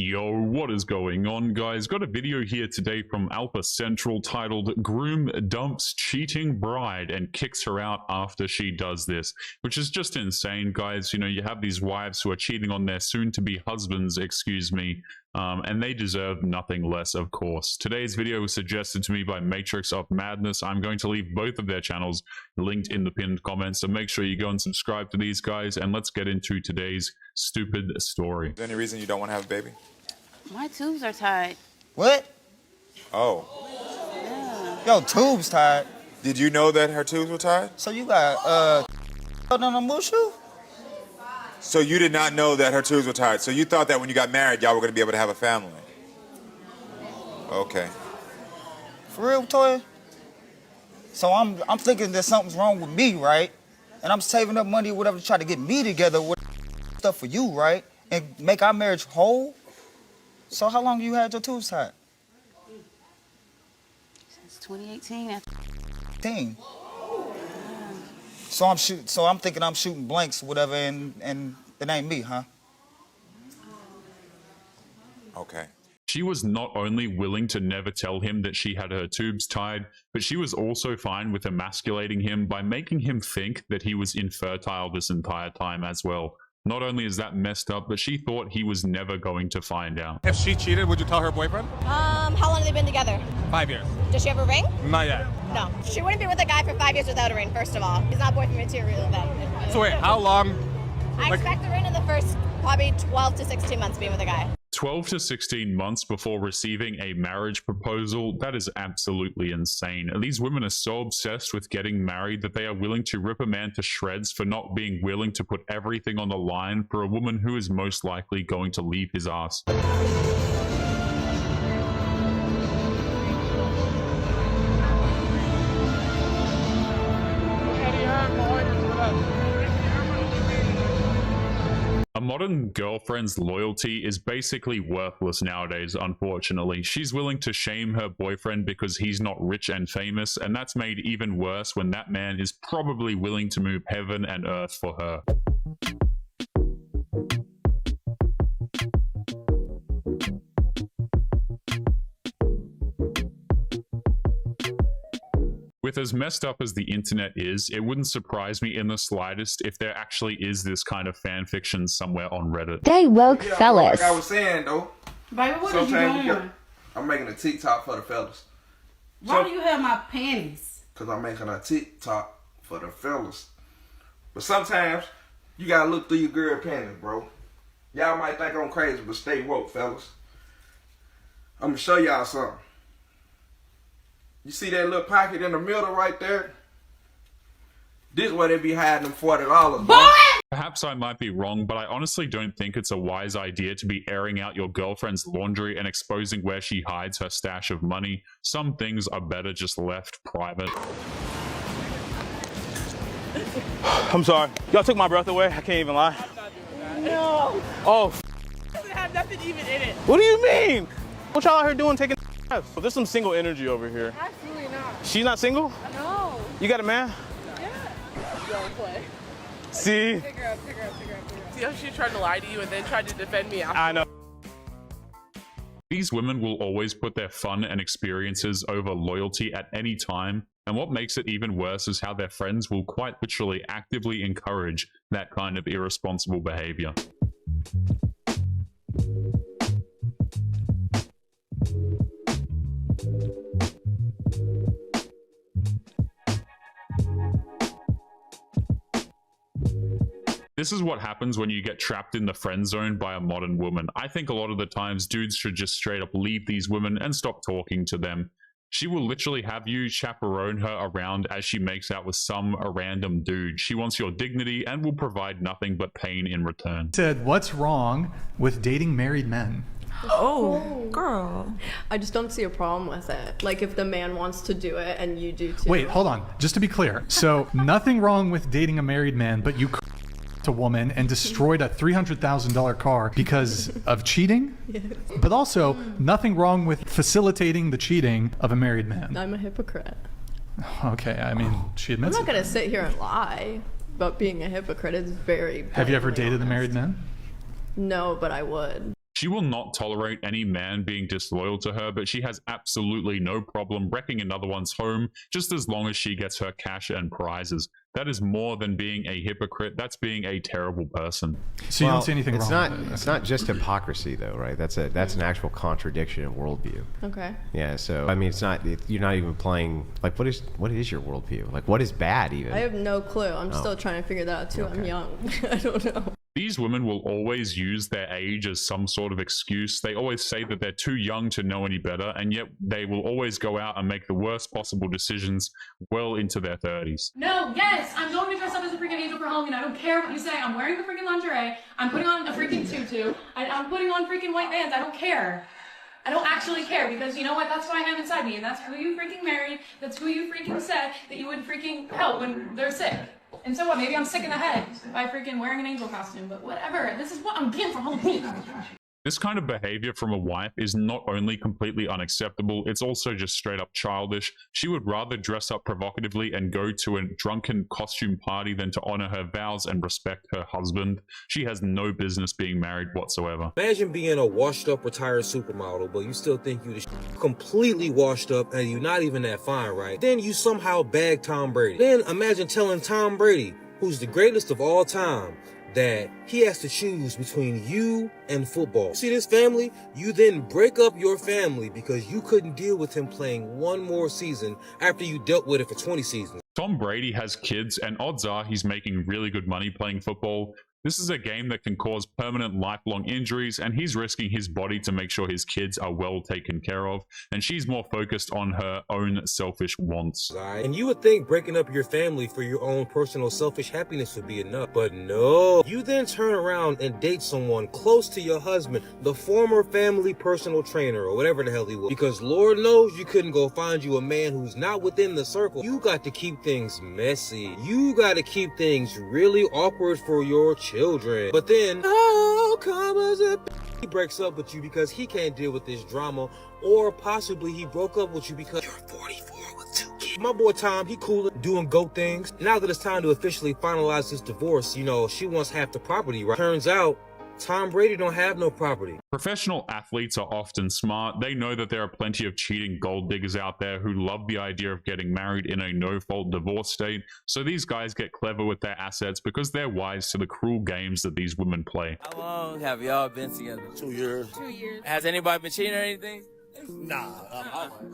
Yo, what is going on, guys? Got a video here today from Alpha Central titled Groom Dumps Cheating Bride and Kicks Her Out After She Does This, which is just insane, guys. You know, you have these wives who are cheating on their soon-to-be husbands, and they deserve nothing less, of course. Today's video was suggested to me by Matrix of Madness. I'm going to leave both of their channels linked in the pinned comments, so make sure you go and subscribe to these guys, and let's get into today's stupid story. Is there any reason you don't want to have a baby? My tubes are tied. What? Oh. Yeah. Yo, tubes tied. Did you know that her tubes were tied? So you got on a mushu? So you did not know that her tubes were tied. So you thought that when you got married, y'all were going to be able to have a family. Okay. For real, Toya? So I'm thinking that something's wrong with me, right? And I'm saving up money or whatever to try to get me together with stuff for you, right? And make our marriage whole. So how long you had your tubes tied? Since 2018. Team. So I'm thinking I'm shooting blanks, whatever, and it ain't me, huh? Okay. She was not only willing to never tell him that she had her tubes tied, but she was also fine with emasculating him by making him think that he was infertile this entire time as well. Not only is that messed up, but she thought he was never going to find out. If she cheated, would you tell her boyfriend? How long have they been together? 5 years. Does she have a ring? Not yet. No. She wouldn't be with a guy for 5 years without a ring, first of all. He's not boyfriend material then. So wait, how long? I expect the ring in the first probably 12 to 16 months being with a guy. 12 to 16 months before receiving a marriage proposal, that is absolutely insane. These women are so obsessed with getting married that they are willing to rip a man to shreds for not being willing to put everything on the line for a woman who is most likely going to leave his ass. A modern girlfriend's loyalty is basically worthless nowadays, unfortunately. She's willing to shame her boyfriend because he's not rich and famous, and that's made even worse when that man is probably willing to move heaven and earth for her. With as messed up as the internet is, it wouldn't surprise me in the slightest if there actually is this kind of fan fiction somewhere on Reddit. They woke Yeah, fellas. like I was saying though, Baby, what are you doing? I'm making a TikTok for the fellas. Why do you have my panties? Cause I'm making a TikTok for the fellas. But sometimes you gotta look through your girl panties, bro. Y'all might think I'm crazy, but stay woke, fellas. I'm gonna show y'all something. You see that little pocket in the middle right there? This is where they be hiding them $40, boy. Perhaps I might be wrong, but I honestly don't think it's a wise idea to be airing out your girlfriend's laundry and exposing where she hides her stash of money. Some things are better just left private. I'm sorry. Y'all took my breath away. I can't even lie. No. Oh. It doesn't have nothing even in it. What do you mean? What y'all out here doing taking so there's some single energy over here. Absolutely not. She's not single? No. You got a man? Yeah. Don't play. See? Pick her up. See how she tried to lie to you and then tried to defend me after? I know. These women will always put their fun and experiences over loyalty at any time, and what makes it even worse is how their friends will quite literally actively encourage that kind of irresponsible behavior. This is what happens when you get trapped in the friend zone by a modern woman. I think a lot of the times dudes should just straight up leave these women and stop talking to them. She will literally have you chaperone her around as she makes out with some random dude. She wants your dignity and will provide nothing but pain in return. Said, what's wrong with dating married men? Oh, girl. I just don't see a problem with it. Like, if the man wants to do it and you do too. Wait, hold on. Just to be clear. So, nothing wrong with dating a married man, but you a woman and destroyed a $300,000 car because of cheating? Yes. But also, nothing wrong with facilitating the cheating of a married man. I'm a hypocrite. Okay, I mean, she admits I'm not going to sit here and lie, but being a hypocrite is very Have you ever blatantly dated a honest. married man? No, but I would. She will not tolerate any man being disloyal to her, but she has absolutely no problem wrecking another one's home just as long as she gets her cash and prizes. That is more than being a hypocrite. That's being a terrible person. So you don't see anything wrong with it? It's not just hypocrisy, though, right? That's an actual contradiction of worldview. Okay. Yeah. So I mean, you're not even playing. Like, what is your worldview? Like, what is bad even? I have no clue. I'm still trying to figure that out too. Okay. I'm young. I don't know. These women will always use their age as some sort of excuse. They always say that they're too young to know any better, and yet they will always go out and make the worst possible decisions well into their 30s. No, yes, I'm going to dress up as a freaking angel for Halloween. I don't care what you say. I'm wearing the freaking lingerie. I'm putting on a freaking tutu. I'm putting on freaking white Vans. I don't care. I don't actually care, because you know what? That's what I have inside me, and that's who you freaking married. That's who you freaking said that you would freaking help when they're sick. And so what? Maybe I'm sick in the head by freaking wearing an angel costume, but whatever. This is what I'm getting for Halloween. This kind of behavior from a wife is not only completely unacceptable, it's also just straight up childish. She would rather dress up provocatively and go to a drunken costume party than to honor her vows and respect her husband. She has no business being married whatsoever. Imagine being a washed up retired supermodel, but you still think you completely washed up and you're not even that fine, right? Then you somehow bag Tom Brady. Then imagine telling Tom Brady, who's the greatest of all time, that he has to choose between you and football. See this family? You then break up your family because you couldn't deal with him playing one more season after you dealt with it for 20 seasons. Tom Brady has kids, and odds are he's making really good money playing football. This is a game that can cause permanent lifelong injuries, and he's risking his body to make sure his kids are well taken care of, and she's more focused on her own selfish wants. And you would think breaking up your family for your own personal selfish happiness would be enough, but no. You then turn around and date someone close to your husband, the former family personal trainer, or whatever the hell he was, because Lord knows you couldn't go find you a man who's not within the circle. You got to keep things messy. You got to keep things really awkward for your children. But then, he breaks up with you because he can't deal with this drama, or possibly he broke up with you because you're 44 with 2 kids. My boy Tom, he cool doing goat things. Now that it's time to officially finalize this divorce, you know, she wants half the property, right? Turns out, Tom Brady don't have no property. Professional athletes are often smart. They know that there are plenty of cheating gold diggers out there who love the idea of getting married in a no-fault divorce state. So these guys get clever with their assets because they're wise to the cruel games that these women play. How long have y'all been together? 2 years. 2 years. Has anybody been cheating or anything? Nah.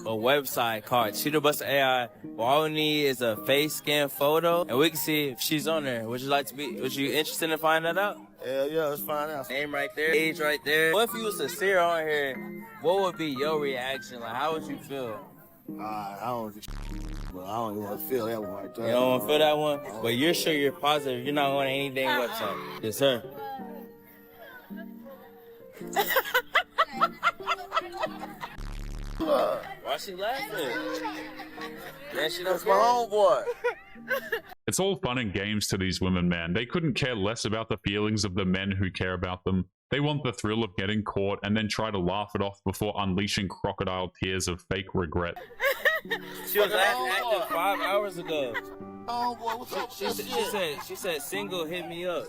A website called Cheater Buster AI. All we need is a face scan photo, and we can see if she's on there. Would you interested in finding that out? Hell yeah, let's find out. Name right there, age right there. What if you was to see her on here? What would be your reaction? Like, how would you feel? I don't even want to feel that one right there. You don't want to feel that one? But you're sure you're positive you're not on any dang website? Yes, sir. Why she laughing? Man, she That's my homeboy. It's all fun and games to these women, man. They couldn't care less about the feelings of the men who care about them. They want the thrill of getting caught and then try to laugh it off before unleashing crocodile tears of fake regret. She was active 5 hours ago. Oh boy, what's up? She said single hit me up.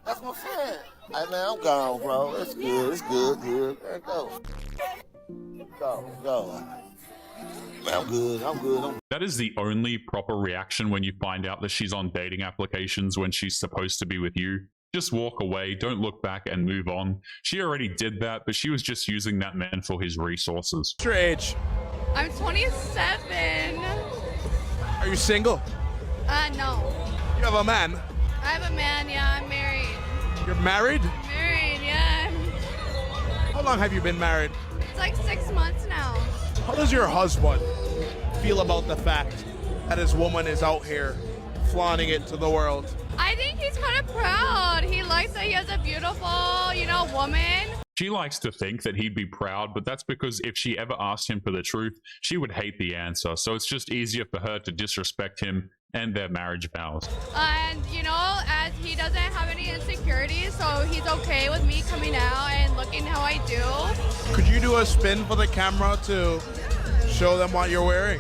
That's my friend. Hey man, I'm gone, bro. It's good. It's good. There go. Go. Man, I'm good. That is the only proper reaction when you find out that she's on dating applications when she's supposed to be with you. Just walk away, don't look back, and move on. She already did that, but she was just using that man for his resources. What's your age? I'm 27. Are you single? No. You have a man? I have a man, yeah, I'm married. You're married? Married, yeah. How long have you been married? It's like 6 months now. How does your husband feel about the fact that his woman is out here flaunting it to the world? I think he's kind of proud. He likes that he has a beautiful, woman. She likes to think that he'd be proud, but that's because if she ever asked him for the truth, she would hate the answer. So it's just easier for her to disrespect him and their marriage vows. And, as he doesn't have any insecurities, so he's okay with me coming out and looking how I do. Could you do a spin for the camera to show them what you're wearing?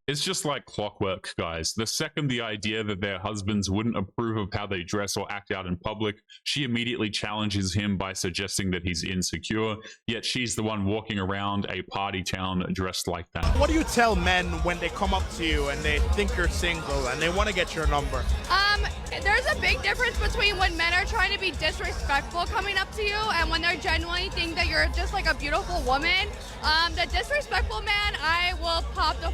It's just like clockwork, guys. The second the idea that their husbands wouldn't approve of how they dress or act out in public, she immediately challenges him by suggesting that he's insecure, yet she's the one walking around a party town dressed like that. What do you tell men when they come up to you and they think you're single and they want to get your number? There's a big difference between when men are trying to be disrespectful coming up to you and when they're genuinely think that you're just like a beautiful woman. The disrespectful man, I will pop the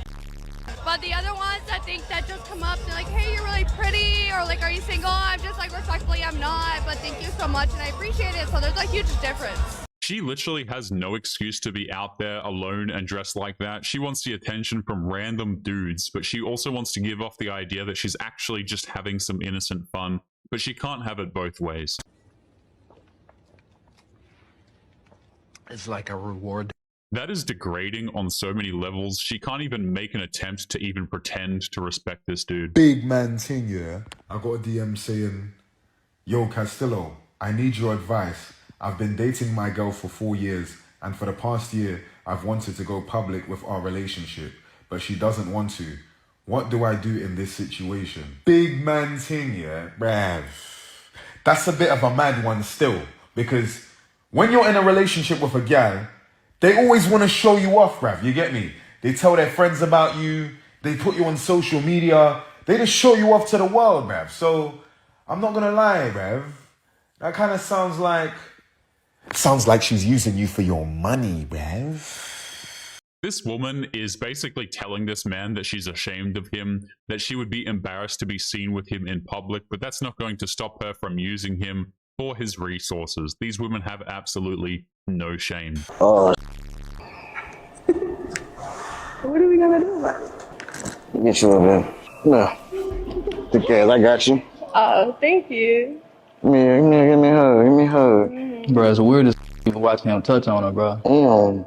but the other ones that think that just come up and like, hey, you're really pretty, or like, are you single? I'm just like, respectfully, I'm not, but thank you so much and I appreciate it. So there's a huge difference. She literally has no excuse to be out there alone and dressed like that. She wants the attention from random dudes, but she also wants to give off the idea that she's actually just having some innocent fun, but she can't have it both ways. It's like a reward. That is degrading on so many levels. She can't even make an attempt to even pretend to respect this dude. Big man thing, yeah. I got a DM saying, yo, Castillo, I need your advice. I've been dating my girl for 4 years, and for the past year, I've wanted to go public with our relationship, but she doesn't want to. What do I do in this situation? Big man thing, yeah, bruv. That's a bit of a mad one still, because when you're in a relationship with a gal, they always want to show you off, bruv, you get me? They tell their friends about you, they put you on social media, they just show you off to the world, bruv. So, I'm not gonna lie, bruv. That kind of sounds like she's using you for your money, bruv. This woman is basically telling this man that she's ashamed of him, that she would be embarrassed to be seen with him in public, but that's not going to stop her from using him for his resources. These women have absolutely no shame. Oh. What are we gonna do about it? Get you over there. No. Take care, I got you. Oh, thank you. Give me a hug, give me a hug. Bro, it's weird as even watching him touch on her, bro.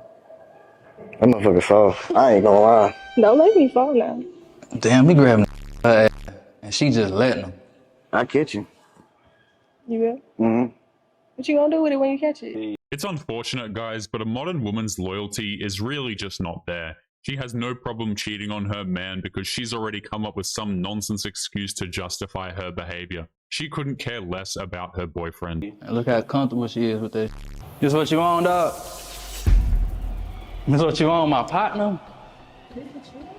That motherfucker soft. I ain't gonna lie. Don't let me fall now. Damn, he grabbing her ass, and she just letting him. I catch you. You will? Mm-hmm. What you gonna do with it when you catch it? It's unfortunate, guys, but a modern woman's loyalty is really just not there. She has no problem cheating on her man because she's already come up with some nonsense excuse to justify her behavior. She couldn't care less about her boyfriend. And look how comfortable she is with this. This what you want, dog? This what you want, my partner?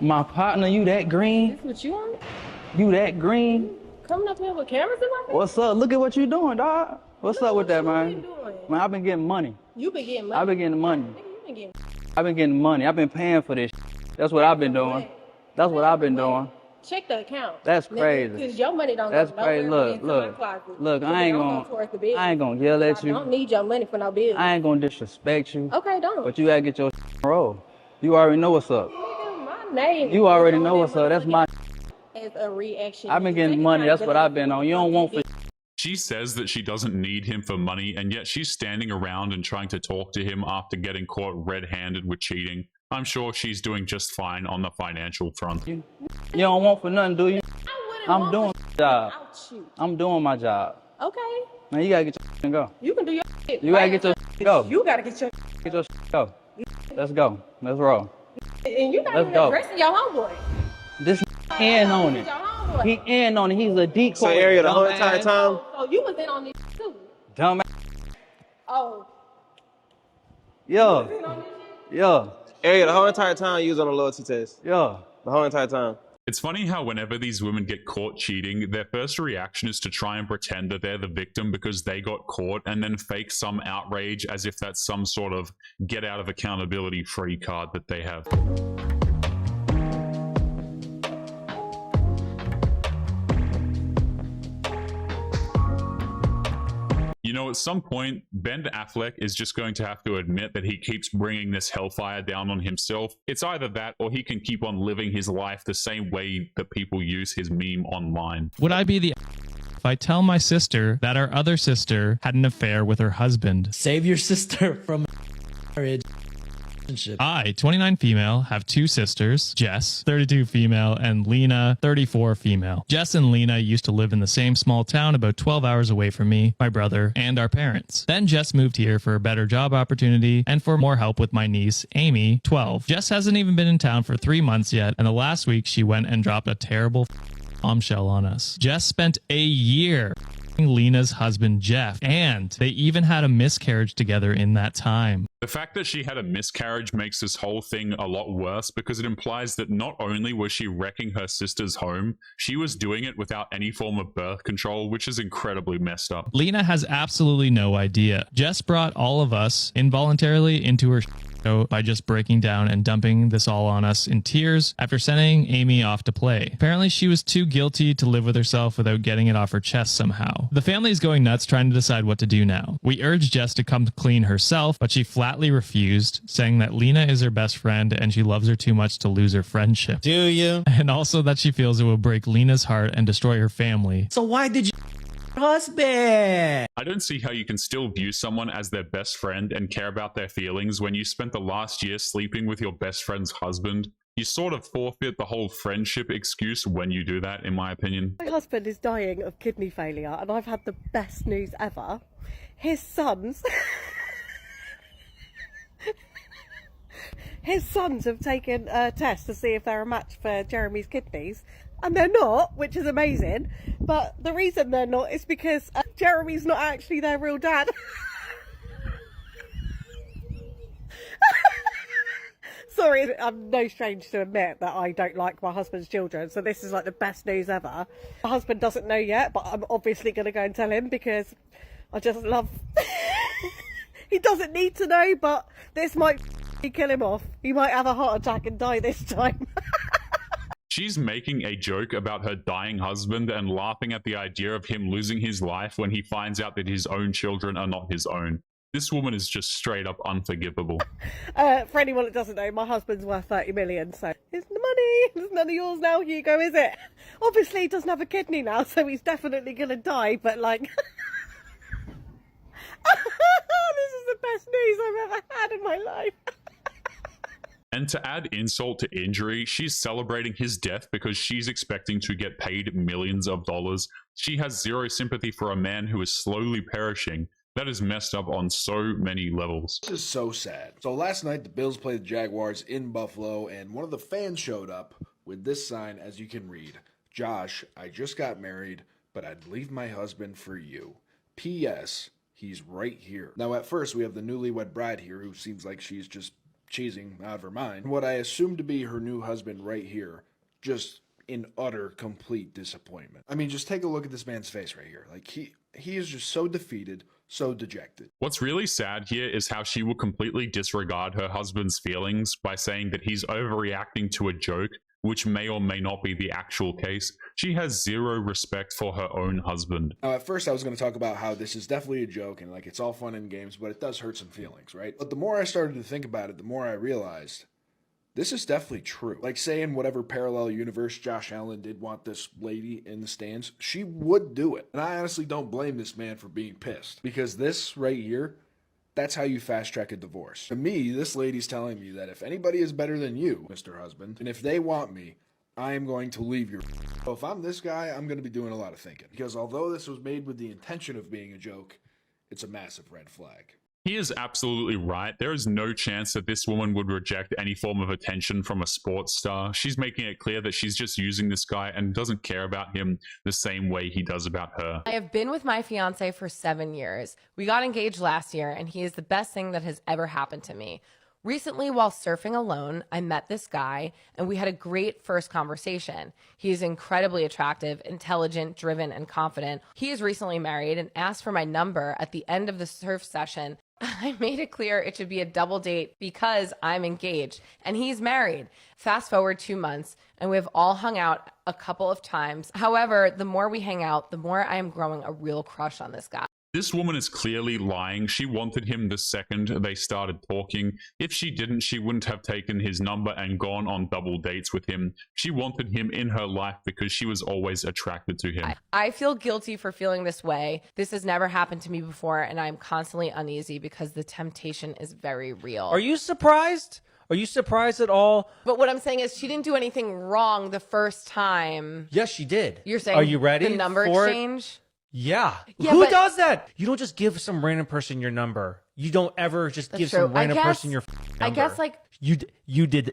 My partner, you that green? This what you want? You that green? Coming up here with cameras in my face? What's up? Look at what you doing, dog. What's up with that, man? Doing? Man, I've been getting money. You been getting money? I've been getting money. You been getting I've been getting money. I've been paying for this. That's what I've been doing. That's what I've been doing. Check the account. That's crazy. Because your money don't That's go nowhere crazy. but Look, into look, my closet. look. I ain't gonna yell at you. I don't need your money for no bills. I ain't gonna disrespect you. Okay, don't. But you gotta get your roll. You already know what's up. My name. You already know what's up. That's my. As a reaction. I've been getting money. That's what I've been on. You don't want for. She says that she doesn't need him for money, and yet she's standing around and trying to talk to him after getting caught red-handed with cheating. I'm sure she's doing just fine on the financial front. You don't want for nothing, do you? I'm doing my job. I'm doing my job. Okay. Now you gotta get your and go. You can do your shit. You gotta get your go. You gotta get your go. Let's go. Let's roll. And you're not Let's even go. addressing your homeboy. This in on it. He in on it. He's a decoy. So area the whole entire time? So you was in on this too. Dumb. Oh. Yo. Area the whole entire time you was on a loyalty test. Yeah. The whole entire time. It's funny how whenever these women get caught cheating, their first reaction is to try and pretend that they're the victim because they got caught and then fake some outrage as if that's some sort of get out of accountability free card that they have. You know, at some point, Ben Affleck is just going to have to admit that he keeps bringing this hellfire down on himself. It's either that or he can keep on living his life the same way that people use his meme online. Would I be the if I tell my sister that our other sister had an affair with her husband? Save your sister from marriage. I, 29 female, have 2 sisters, Jess, 32 female, and Lena, 34 female. Jess and Lena used to live in the same small town about 12 hours away from me, my brother, and our parents. Then Jess moved here for a better job opportunity and for more help with my niece, Amy, 12. Jess hasn't even been in town for 3 months yet, and the last week she went and dropped a terrible bombshell on us. Jess spent a year Lena's husband Jeff, and they even had a miscarriage together in that time. The fact that she had a miscarriage makes this whole thing a lot worse because it implies that not only was she wrecking her sister's home, she was doing it without any form of birth control, which is incredibly messed up. Lena has absolutely no idea. Jess brought all of us involuntarily into her show by just breaking down and dumping this all on us in tears after sending Amy off to play. Apparently she was too guilty to live with herself without getting it off her chest somehow. The family is going nuts trying to decide what to do now. We urged Jess to come clean herself, but she flatly refused, saying that Lena is her best friend and she loves her too much to lose her friendship. Do you? And also that she feels it will break Lena's heart and destroy her family. So why did you husband? I don't see how you can still view someone as their best friend and care about their feelings when you spent the last year sleeping with your best friend's husband. You sort of forfeit the whole friendship excuse when you do that, in my opinion. My husband is dying of kidney failure and I've had the best news ever. His sons... His sons have taken a test to see if they're a match for Jeremy's kidneys, and they're not, which is amazing. But the reason they're not is because Jeremy's not actually their real dad. Sorry, I'm no stranger to admit that I don't like my husband's children, so this is like the best news ever. My husband doesn't know yet, but I'm obviously going to go and tell him because I just love... He doesn't need to know, but this might kill him off. He might have a heart attack and die this time. She's making a joke about her dying husband and laughing at the idea of him losing his life when he finds out that his own children are not his own. This woman is just straight up unforgivable. For anyone that doesn't know, my husband's worth 30 million, so it's the money. It's none of yours now, Hugo, is it? Obviously, he doesn't have a kidney now, so he's definitely going to die, but like... This is the best news I've ever had in my life. And to add insult to injury, she's celebrating his death because she's expecting to get paid millions of dollars. She has zero sympathy for a man who is slowly perishing. That is messed up on so many levels. This is so sad. So last night the Bills played the Jaguars in Buffalo and one of the fans showed up with this sign, as you can read. Josh, I just got married, but I'd leave my husband for you. P.S. He's right here. Now at first we have the newlywed bride here who seems like she's just cheesing out of her mind. What I assume to be her new husband right here, just in utter complete disappointment. I mean, just take a look at this man's face right here. Like he is just so defeated, so dejected. What's really sad here is how she will completely disregard her husband's feelings by saying that he's overreacting to a joke, which may or may not be the actual case. She has zero respect for her own husband. Now, at first I was going to talk about how this is definitely a joke and like it's all fun and games, but it does hurt some feelings, right? But the more I started to think about it, the more I realized this is definitely true. Like, say in whatever parallel universe Josh Allen did want this lady in the stands, she would do it. And I honestly don't blame this man for being pissed, because this right here, that's how you fast track a divorce. To me, this lady's telling me that if anybody is better than you, Mr. Husband, and if they want me, I am going to leave your... So if I'm this guy, I'm going to be doing a lot of thinking. Because although this was made with the intention of being a joke, it's a massive red flag. He is absolutely right. There is no chance that this woman would reject any form of attention from a sports star. She's making it clear that she's just using this guy and doesn't care about him the same way he does about her. I have been with my fiance for 7 years. We got engaged last year, and he is the best thing that has ever happened to me. Recently, while surfing alone, I met this guy, and we had a great first conversation. He is incredibly attractive, intelligent, driven, and confident. He is recently married and asked for my number at the end of the surf session. I made it clear it should be a double date because I'm engaged and he's married. Fast forward 2 months and we've all hung out a couple of times. However, the more we hang out, the more I am growing a real crush on this guy. This woman is clearly lying. She wanted him the second they started talking. If she didn't, she wouldn't have taken his number and gone on double dates with him. She wanted him in her life because she was always attracted to him. I feel guilty for feeling this way. This has never happened to me before, and I'm constantly uneasy because the temptation is very real. Are you surprised? Are you surprised at all? But what I'm saying is she didn't do anything wrong the first time. Yes, she did. You're saying Are you ready the number for it? exchange? Yeah. Yeah, Who but- does that? You don't just give some random person your number. You don't ever just That's give true. some random I guess- person your number. I guess, like- you did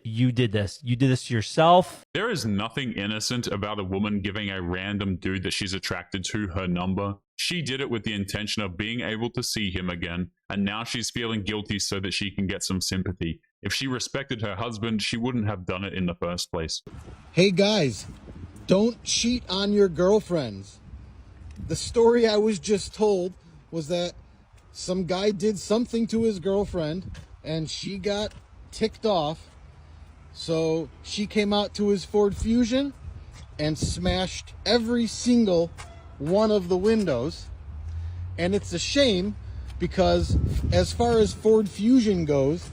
this. You did this to yourself. There is nothing innocent about a woman giving a random dude that she's attracted to her number. She did it with the intention of being able to see him again, and now she's feeling guilty so that she can get some sympathy. If she respected her husband, she wouldn't have done it in the first place. Hey guys, don't cheat on your girlfriends. The story I was just told was that some guy did something to his girlfriend and she got ticked off. So she came out to his Ford Fusion and smashed every single one of the windows. And it's a shame because as far as Ford Fusion goes,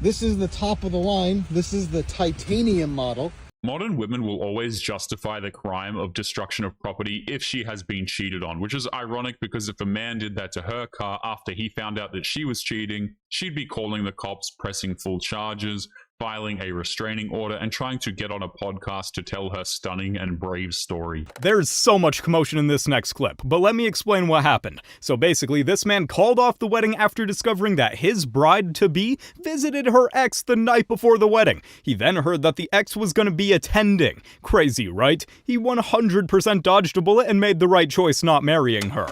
this is the top of the line. This is the titanium model. Modern women will always justify the crime of destruction of property if she has been cheated on, which is ironic because if a man did that to her car after he found out that she was cheating, she'd be calling the cops, pressing full charges, filing a restraining order, and trying to get on a podcast to tell her stunning and brave story. There's so much commotion in this next clip, but let me explain what happened. So basically, this man called off the wedding after discovering that his bride-to-be visited her ex the night before the wedding. He then heard that the ex was going to be attending. Crazy, right? He 100% dodged a bullet and made the right choice not marrying her.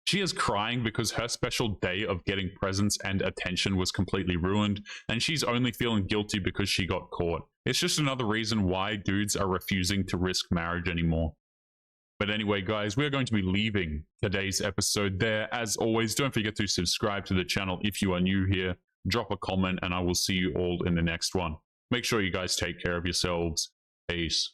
She is crying because her special day of getting presents and attention was completely ruined, and she's only feeling guilty because she got caught. It's just another reason why dudes are refusing to risk marriage anymore. But anyway, guys, we're going to be leaving today's episode there. As always, don't forget to subscribe to the channel if you are new here. Drop a comment, and I will see you all in the next one. Make sure you guys take care of yourselves. Peace.